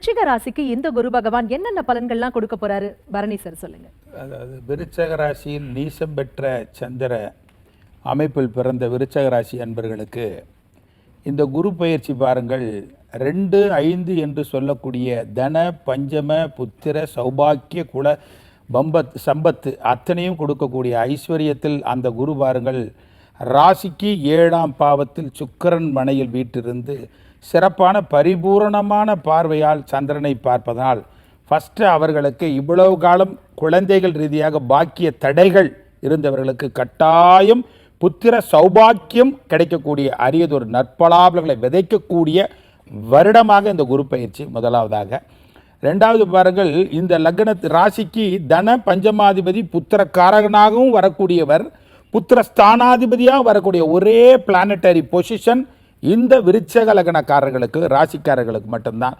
விருச்சிக ராசிக்கு இந்த குரு பகவான் என்னென்ன பலன்கள்லாம் கொடுக்க போறாரு பரணி சார் சொல்லுங்க. அதாவது விருச்சக ராசியில் நீசம் பெற்ற சந்திர அமைப்பில் பிறந்த விருச்சக ராசி அன்பர்களுக்கு இந்த குரு பயிற்சி பாருங்கள் 2, 5 என்று சொல்லக்கூடிய தன பஞ்சம புத்திர சௌபாக்கிய குல சம்பத்து அத்தனையும் கொடுக்கக்கூடிய ஐஸ்வர்யத்தில் அந்த குரு பாருங்கள் ராசிக்கு 7ஆம் பாவத்தில் சுக்கிரன் மனையில் வீட்டிருந்து சிறப்பான பரிபூரணமான பார்வையால் சந்திரனை பார்ப்பதனால் ஃபஸ்ட்டு அவர்களுக்கு இவ்வளவு காலம் குழந்தைகள் ரீதியாக பாக்கிய தடைகள் இருந்தவர்களுக்கு கட்டாயம் புத்திர சௌபாக்கியம் கிடைக்கக்கூடிய அரியதொரு நற்பலாபங்களை விதைக்கக்கூடிய வருடமாக இந்த குரு பயிற்சி முதலாவதாக. 2வது பாருங்கள், இந்த லக்ன ராசிக்கு தன பஞ்சமாதிபதி புத்திரக்காரகனாகவும் வரக்கூடியவர், புத்திரஸ்தானாதிபதியாக வரக்கூடிய ஒரே பிளானட்டரி பொசிஷன் இந்த விருச்சக லக்னக்காரர்களுக்கு ராசிக்காரர்களுக்கு மட்டும்தான்.